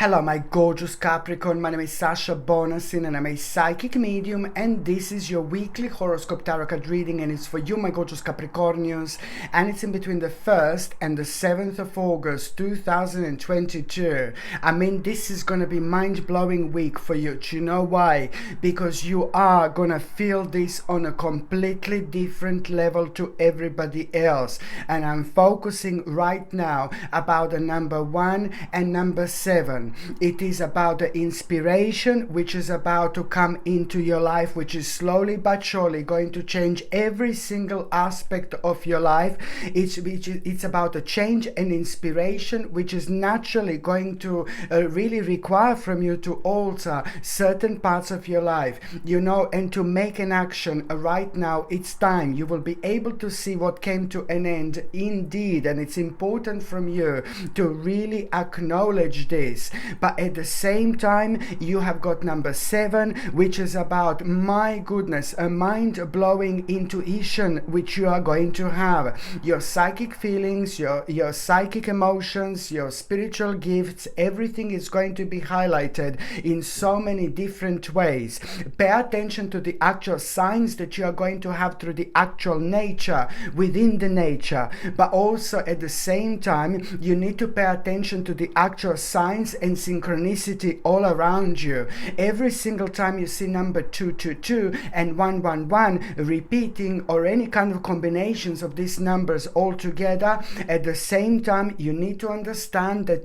Hello, my gorgeous Capricorn. My name is Sasha Bonasin and I'm a psychic medium, and this is your weekly horoscope tarot card reading, and it's for you, my gorgeous Capricornians, and it's in between the 1st and the 7th of August 2022. I mean, this is gonna be mind-blowing week for you. Do you know why? Because you are gonna feel this on a completely different level to everybody else, and I'm focusing right now about the number 1 and number 7. It is about the inspiration which is about to come into your life, which is slowly but surely going to change every single aspect of your life. It's about a change and inspiration which is naturally going to really require from you to alter certain parts of your life, and to make an action right now. It's time. You will be able to see what came to an end indeed, and it's important from you to really acknowledge this. But at the same time, you have got number 7, which is about, my goodness, a mind-blowing intuition which you are going to have. Your psychic feelings, your psychic emotions, your spiritual gifts, everything is going to be highlighted in so many different ways. Pay attention to the actual signs that you are going to have through the actual nature, within the nature. But also at the same time, you need to pay attention to the actual signs and synchronicity all around you. Every single time you see number 222 and 111 repeating, or any kind of combinations of these numbers all together, at the same time you need to understand that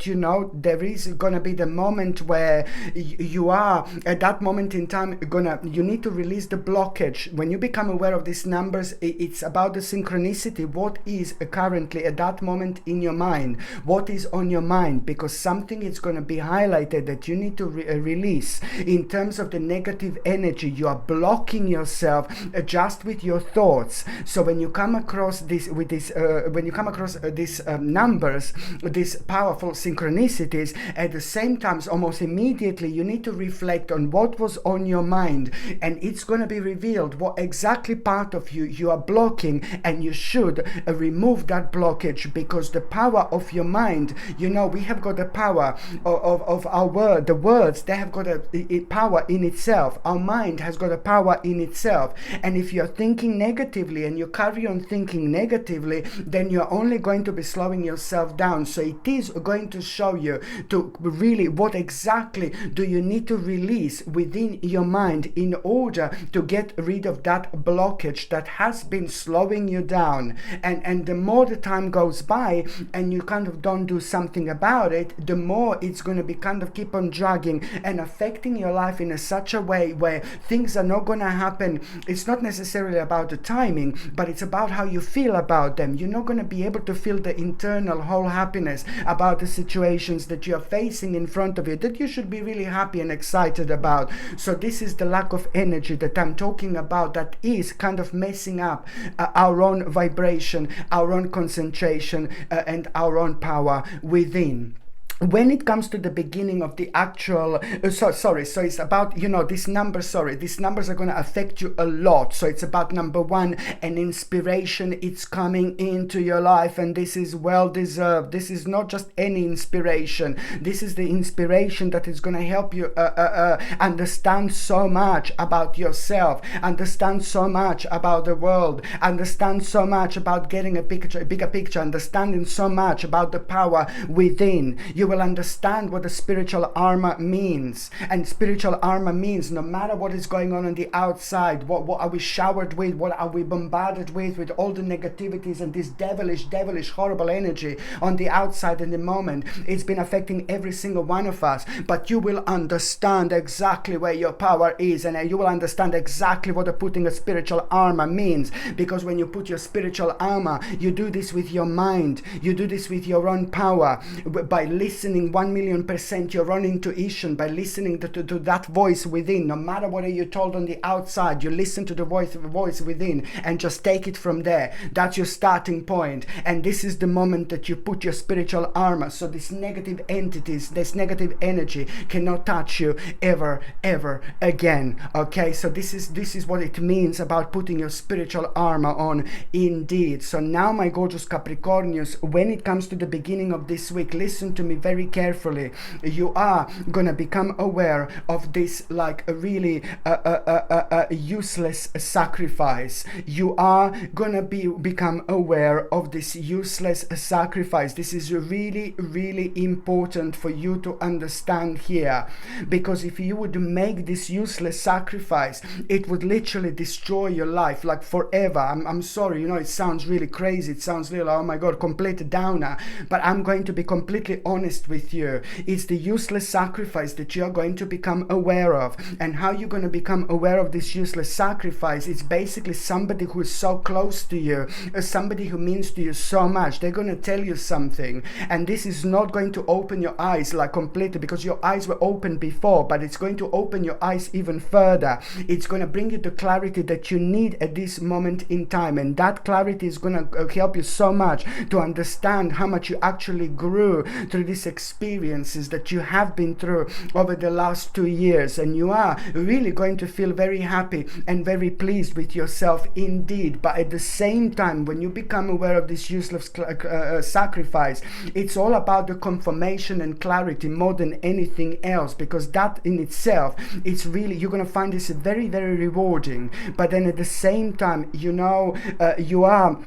there is gonna be the moment where you are at that moment in time you need to release the blockage. When you become aware of these numbers, it's about the synchronicity. What is currently at that moment in your mind? What is on your mind? Because something is going to be highlighted that you need to release in terms of the negative energy. You are blocking yourself just with your thoughts. So when you come across these numbers, these powerful synchronicities, at the same time, almost immediately, you need to reflect on what was on your mind, and it's going to be revealed what exactly part of you are blocking, and you should remove that blockage, because the power of your mind, we have got the power of our word. The words, they have got a power in itself. Our mind has got a power in itself, and if you're thinking negatively and you carry on thinking negatively, then you're only going to be slowing yourself down. So it is going to show you to really what exactly do you need to release within your mind in order to get rid of that blockage that has been slowing you down. And the more the time goes by and you kind of don't do something about it, the more it's going to be kind of keep on dragging and affecting your life in such a way where things are not going to happen. It's not necessarily about the timing, but it's about how you feel about them. You're not going to be able to feel the internal whole happiness about the situations that you're facing in front of you, that you should be really happy and excited about. So this is the lack of energy that I'm talking about, that is kind of messing up our own vibration, our own concentration, and our own power within. When it comes to the beginning of the actual, so it's about, these numbers are going to affect you a lot. So it's about number 1, an inspiration. It's coming into your life, and this is well deserved. This is not just any inspiration. This is the inspiration that is going to help you understand so much about yourself, understand so much about the world, understand so much about getting a bigger picture, understanding so much about the power within. You will understand what the spiritual armor means. And spiritual armor means no matter what is going on the outside, what are we showered with, what are we bombarded with all the negativities and this devilish, horrible energy on the outside in the moment. It's been affecting every single one of us, but you will understand exactly where your power is, and you will understand exactly what putting a spiritual armor means. Because when you put your spiritual armor, you do this with your mind, you do this with your own power, by listening 1,000,000% your own intuition, by listening to that voice within. No matter what you're told on the outside, you listen to the voice within and just take it from there. That's your starting point. And this is the moment that you put your spiritual armor, so these negative entities, this negative energy cannot touch you ever again. Okay, so this is what it means about putting your spiritual armor on indeed. So now, my gorgeous Capricornians, when it comes to the beginning of this week, listen to me very carefully. You are gonna become aware of this like a really useless sacrifice. You are gonna become aware of this useless sacrifice. This is really, really important for you to understand here, because if you would make this useless sacrifice, it would literally destroy your life like forever. I'm sorry, you know, it sounds really crazy, it sounds really, oh my god, complete downer, but I'm going to be completely honest with you. It's the useless sacrifice that you're going to become aware of. And how you're going to become aware of this useless sacrifice, it's basically somebody who is so close to you, somebody who means to you so much. They're going to tell you something, and this is not going to open your eyes like completely, because your eyes were open before, but it's going to open your eyes even further. It's going to bring you the clarity that you need at this moment in time, and that clarity is going to help you so much to understand how much you actually grew through these experiences that you have been through over the last 2 years, and you are really going to feel very happy and very pleased with yourself indeed. But at the same time, when you become aware of this useless sacrifice, it's all about the confirmation and clarity more than anything else, because that in itself, it's really, you're going to find this very, very rewarding. But then at the same time, you know, you are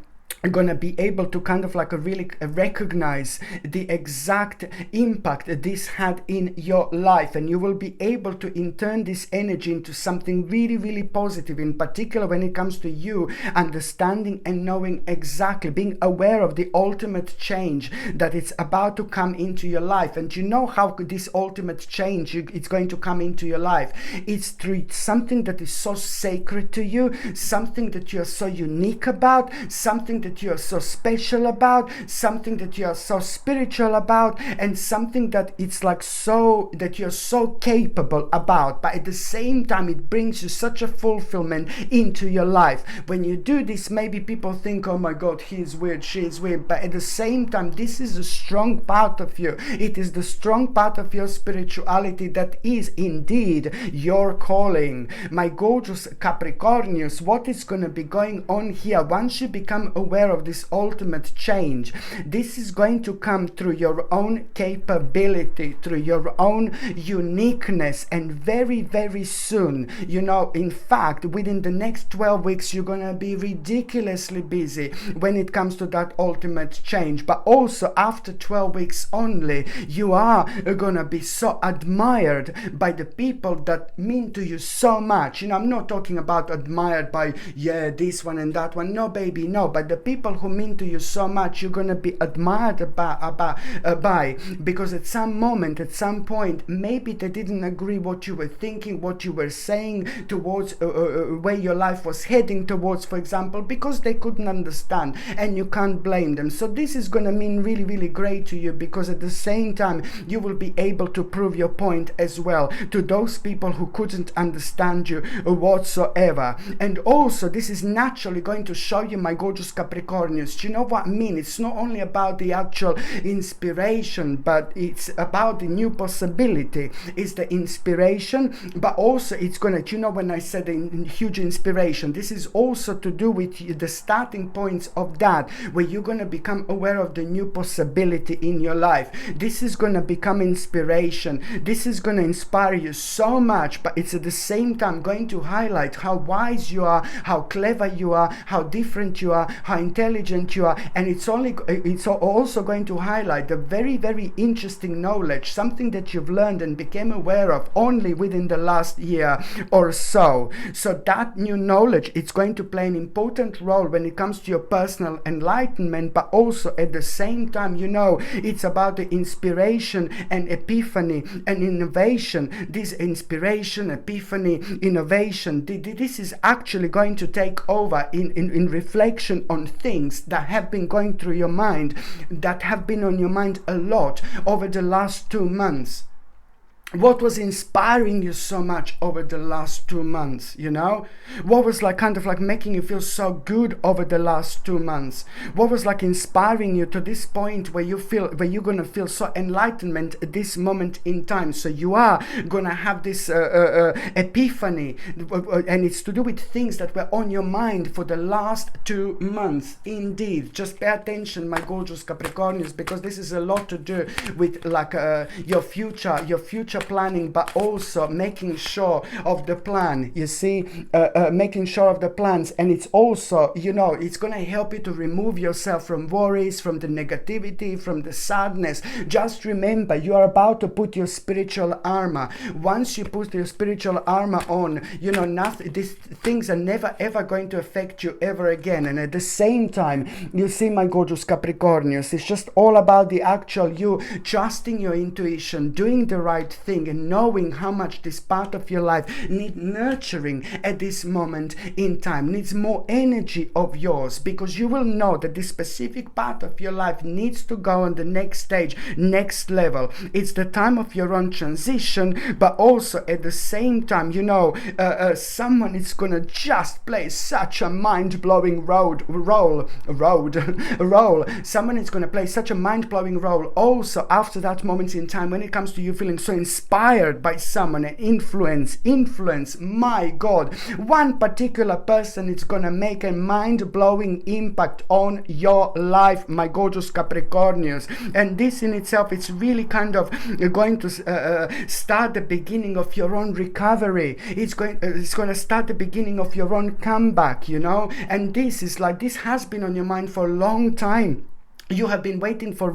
gonna be able to kind of like really recognize the exact impact that this had in your life, and you will be able to in turn this energy into something really, really positive, in particular when it comes to you understanding and knowing exactly, being aware of the ultimate change that it's about to come into your life. And you know how this ultimate change it's going to come into your life. It's through something that is so sacred to you, something that you're so unique about, something that you're so special about, something that you're so spiritual about, and something that it's like so that you're so capable about. But at the same time, it brings you such a fulfillment into your life. When you do this, maybe people think, oh my god, he is weird, she is weird, but at the same time, this is a strong part of you. It is the strong part of your spirituality that is indeed your calling. My gorgeous Capricornius, what is going to be going on here once you become aware of this ultimate change? This is going to come through your own capability, through your own uniqueness, and very, very soon, you know, in fact, within the next 12 weeks, you're going to be ridiculously busy when it comes to that ultimate change. But also after 12 weeks only, you are going to be so admired by the people that mean to you so much. You know, I'm not talking about admired by, yeah, this one and that one. No, baby, no. But the people who mean to you so much, you're going to be admired by, because at some moment, at some point, maybe they didn't agree what you were thinking, what you were saying towards where your life was heading towards, for example, because they couldn't understand, and you can't blame them. So this is going to mean really, really great to you, because at the same time, you will be able to prove your point as well to those people who couldn't understand you whatsoever. And also, this is naturally going to show you, my gorgeous Capricornius, do you know what I mean? It's not only about the actual inspiration, but it's about the new possibility. It's the inspiration, but also it's gonna, you know, when I said huge inspiration, this is also to do with the starting points of that, where you're gonna become aware of the new possibility in your life. This is gonna become inspiration. This is gonna inspire you so much, but it's at the same time going to highlight how wise you are, how clever you are, how different you are, how intelligent you are. And it's also going to highlight the very, very interesting knowledge, something that you've learned and became aware of only within the last year or so. So that new knowledge, it's going to play an important role when it comes to your personal enlightenment, but also at the same time, you know, it's about the inspiration and epiphany and innovation. This inspiration, epiphany, innovation, this is actually going to take over in reflection on things that have been going through your mind, that have been on your mind a lot over the last 2 months. what was inspiring you so much over the last 2 months, what was like kind of like making you feel so good over the last 2 months, what was like inspiring you to this point where you're gonna feel so enlightenment at this moment in time. So you are gonna have this epiphany, and it's to do with things that were on your mind for the last 2 months. Indeed, just pay attention, my gorgeous Capricornians, because this is a lot to do with like your future planning, but also making sure of the plan, making sure of the plans. And it's also, it's going to help you to remove yourself from worries, from the negativity, from the sadness. Just remember, you are about to put your spiritual armor. Once you put your spiritual armor on, these things are never ever going to affect you ever again. And at the same time, you see, my gorgeous Capricornians, it's just all about the actual you trusting your intuition, doing the right thing, and knowing how much this part of your life needs nurturing at this moment in time, needs more energy of yours, because you will know that this specific part of your life needs to go on the next stage, next level. It's the time of your own transition, but also at the same time, someone is gonna just play such a mind-blowing role. Someone is gonna play such a mind-blowing role also after that moment in time, when it comes to you feeling so inspired by someone and influence. My God, one particular person is gonna make a mind-blowing impact on your life, my gorgeous Capricornians. And this in itself, it's really kind of going to start the beginning of your own recovery. It's going to start the beginning of your own comeback, and this has been on your mind for a long time. You have been waiting for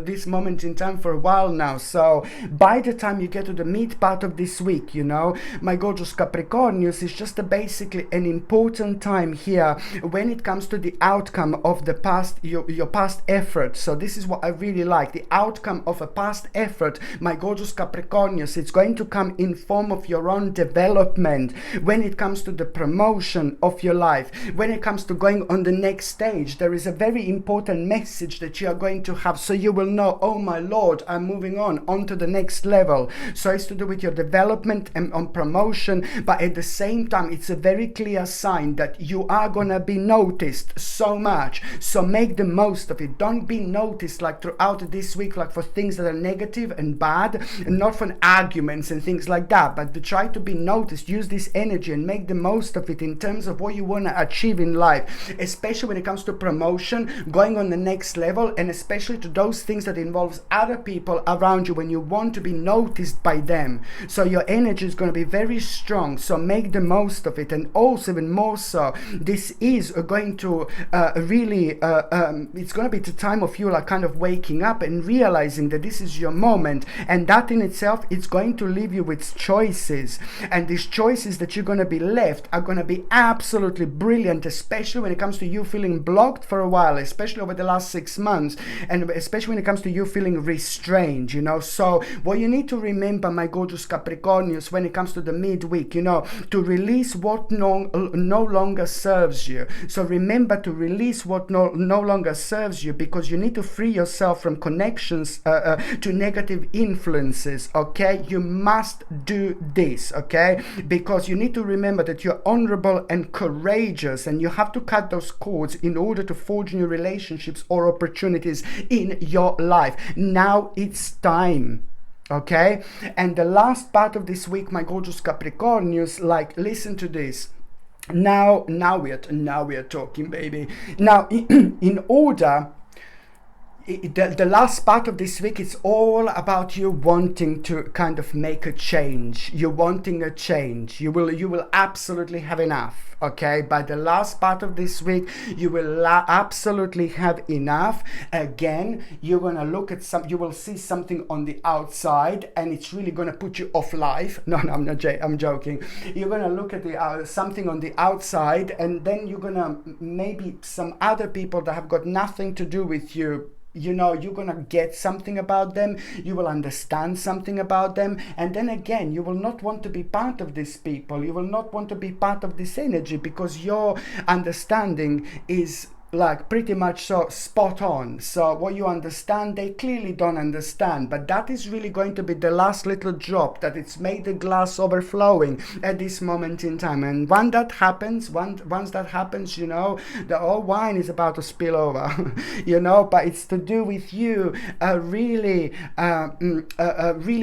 this moment in time for a while now. So by the time you get to the mid part of this week, my gorgeous Capricornians, is just basically an important time here when it comes to the outcome of the past, your past effort. So this is what I really like. The outcome of a past effort, my gorgeous Capricornians, it's going to come in form of your own development when it comes to the promotion of your life, when it comes to going on the next stage. There is a very important message that you are going to have, so you will know, oh my Lord, I'm moving on to the next level. So it's to do with your development and on promotion, but at the same time, it's a very clear sign that you are gonna be noticed so much. So make the most of it. Don't be noticed like throughout this week, like for things that are negative and bad, and not for arguments and things like that, but to try to be noticed. Use this energy and make the most of it in terms of what you want to achieve in life, especially when it comes to promotion, going on the next level, and especially to those things that involves other people around you when you want to be noticed by them. So your energy is going to be very strong, so make the most of it. And also, even more so, this is going to really it's going to be the time of you like kind of waking up and realizing that this is your moment, and that in itself, it's going to leave you with choices, and these choices that you're going to be left are going to be absolutely brilliant, especially when it comes to you feeling blocked for a while, especially over the last 6 months, and especially when it comes to you feeling restrained. So what you need to remember, my gorgeous Capricornians, when it comes to the midweek, to release what no longer serves you. So remember to release what no longer serves you, because you need to free yourself from connections to negative influences. Okay, you must do this. Okay, because you need to remember that you're honorable and courageous, and you have to cut those cords in order to forge new relationships or opportunities in your life. Now it's time. Okay, and the last part of this week, my gorgeous Capricornians, like, listen to this. Now we are talking, baby. Now, in order. The last part of this week, it's all about you wanting to kind of make a change. You're wanting a change. You will absolutely have enough. Okay, by the last part of this week, you will absolutely have enough. Again, you're gonna look at you will see something on the outside, and it's really gonna put you off life. No, I'm not. I'm joking. You're gonna look at the something on the outside, and then you're gonna maybe some other people that have got nothing to do with you. You're gonna get something about them, you will understand something about them, and then again, you will not want to be part of these people, you will not want to be part of this energy, because your understanding is like pretty much so spot on. So what you understand, they clearly don't understand, but that is really going to be the last little drop that it's made the glass overflowing at this moment in time. And once that happens, you know, the whole wine is about to spill over. You know, but it's to do with you really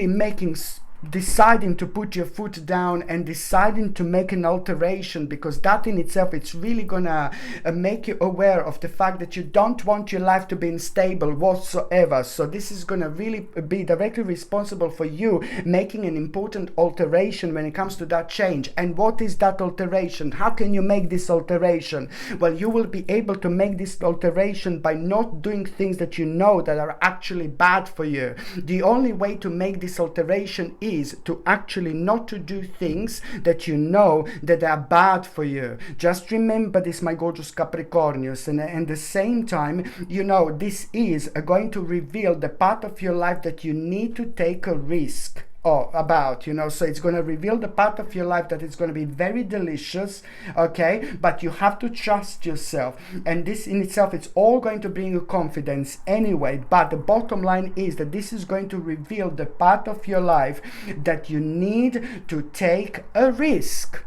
making deciding to put your foot down and deciding to make an alteration, because that in itself, it's really gonna make you aware of the fact that you don't want your life to be unstable whatsoever. So this is gonna really be directly responsible for you making an important alteration when it comes to that change. And what is that alteration? How can you make this alteration? Well, you will be able to make this alteration by not doing things that you know that are actually bad for you. The only way to make this alteration is to actually not to do things that you know that are bad for you. Just remember this, my gorgeous Capricornius, and at the same time, you know, this is going to reveal the part of your life that you need to take a risk about, you know. So it's going to reveal the part of your life that is going to be very delicious, okay, but you have to trust yourself, and this in itself, it's all going to bring you confidence anyway. But the bottom line is that this is going to reveal the part of your life that you need to take a risk.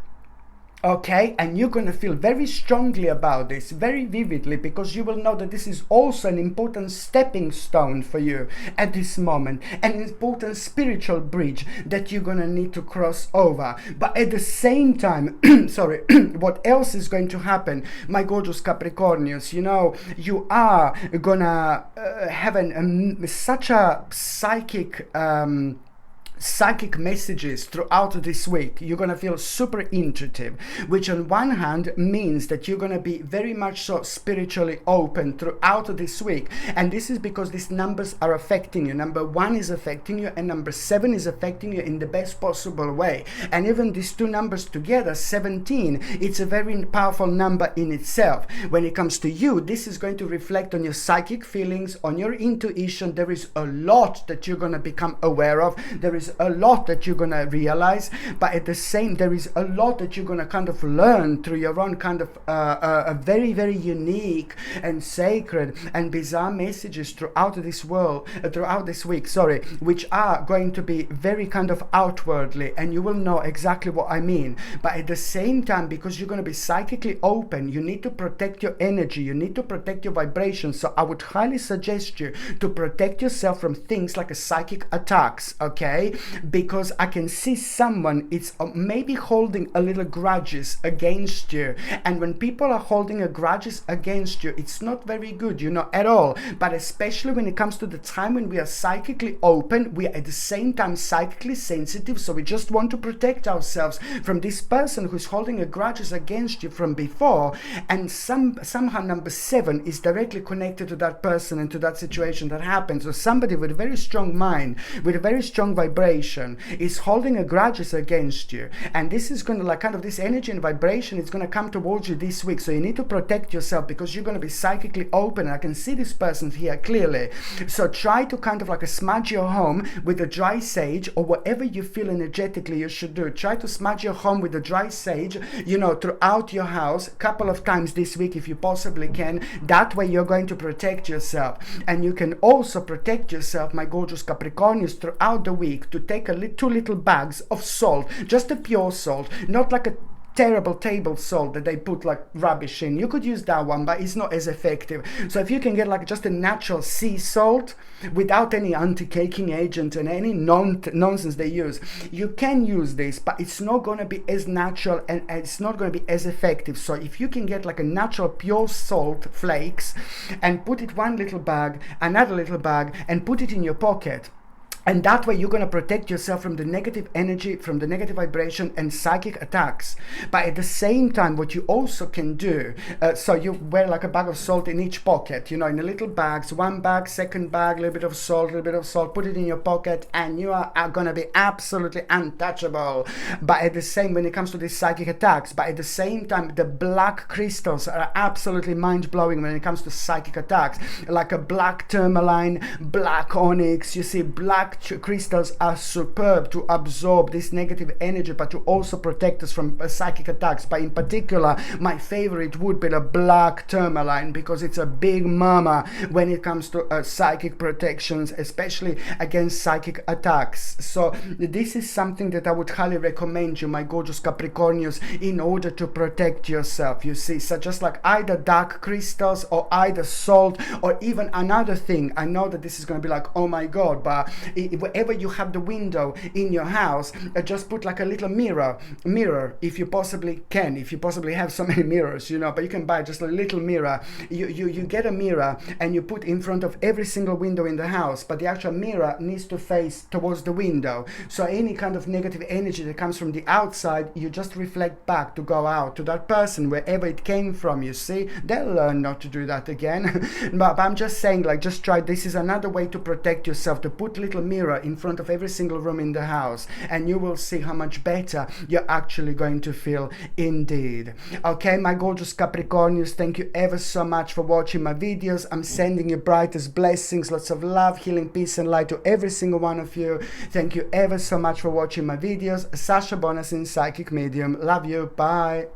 Okay, and you're going to feel very strongly about this, very vividly, because you will know that this is also an important stepping stone for you at this moment, an important spiritual bridge that you're going to need to cross over. But at the same time, sorry, what else is going to happen, my gorgeous Capricornius? You know, you are going to have such a psychic messages throughout this week. You're going to feel super intuitive, which on one hand means that you're going to be very much so spiritually open throughout this week. And this is because these numbers are affecting you. Number 1 is affecting you, and number 7 is affecting you in the best possible way. And even these two numbers together, 17, it's a very powerful number in itself. When it comes to you, this is going to reflect on your psychic feelings, on your intuition. There is a lot that you're going to become aware of. There is a lot that you're gonna realize, but at the same, there is a lot that you're gonna kind of learn through your own kind of a very, very unique and sacred and bizarre messages throughout this week, which are going to be very kind of outwardly, and you will know exactly what I mean. But at the same time, because you're going to be psychically open, you need to protect your energy, you need to protect your vibration. So I would highly suggest you to protect yourself from things like psychic attacks, okay? Because I can see someone it's maybe holding a little grudges against you, and when people are holding a grudges against you, it's not very good, you know, at all. But especially when it comes to the time when we are psychically open, we are at the same time psychically sensitive, so we just want to protect ourselves from this person who's holding a grudges against you from before. And somehow number 7 is directly connected to that person and to that situation that happens. So somebody with a very strong mind, with a very strong vibration, is holding a grudges against you, and this is going to, like, kind of this energy and vibration, it's going to come towards you this week. So you need to protect yourself because you're going to be psychically open. I can see this person here clearly. So try to kind of like smudge your home with a dry sage, or whatever you feel energetically you should do. Try to smudge your home with a dry sage, you know, throughout your house a couple of times this week if you possibly can. That way you're going to protect yourself, and you can also protect yourself, my gorgeous Capricornius, throughout the week, to take 2 little bags of salt, just a pure salt, not like a terrible table salt that they put like rubbish in. You could use that one, but it's not as effective. So if you can get like just a natural sea salt without any anti-caking agent and any nonsense they use, you can use this, but it's not going to be as natural and it's not going to be as effective. So if you can get like a natural pure salt flakes and put it one little bag, another little bag, and put it in your pocket, and that way you're going to protect yourself from the negative energy, from the negative vibration and psychic attacks. But at the same time, what you also can do, so you wear like a bag of salt in each pocket, you know, in the little bags, one bag, second bag, a little bit of salt, put it in your pocket, and you are going to be absolutely untouchable. But at the same, when it comes to these psychic attacks, but at the same time, the black crystals are absolutely mind-blowing when it comes to psychic attacks, like a black tourmaline, black onyx, you see, black dark crystals are superb to absorb this negative energy, but to also protect us from psychic attacks. But in particular, my favorite would be the black tourmaline, because it's a big mama when it comes to psychic protections, especially against psychic attacks. So this is something that I would highly recommend you, my gorgeous Capricornians, in order to protect yourself, you see. So just like either dark crystals or either salt, or even another thing. I know that this is going to be like, oh my god, but wherever you have the window in your house, just put like a little mirror if you possibly can, if you possibly have so many mirrors, you know. But you can buy just a little mirror. You get a mirror and you put in front of every single window in the house, but the actual mirror needs to face towards the window. So any kind of negative energy that comes from the outside, you just reflect back to go out to that person wherever it came from, you see. They'll learn not to do that again. but I'm just saying, like, just try. This is another way to protect yourself, to put little mirror in front of every single room in the house, and you will see how much better you're actually going to feel indeed. Okay, my gorgeous Capricornians, thank you ever so much for watching my videos. I'm sending you brightest blessings, lots of love, healing, peace and light to every single one of you. Thank you ever so much for watching my videos. Sasha Bonasin, psychic medium. Love you. Bye.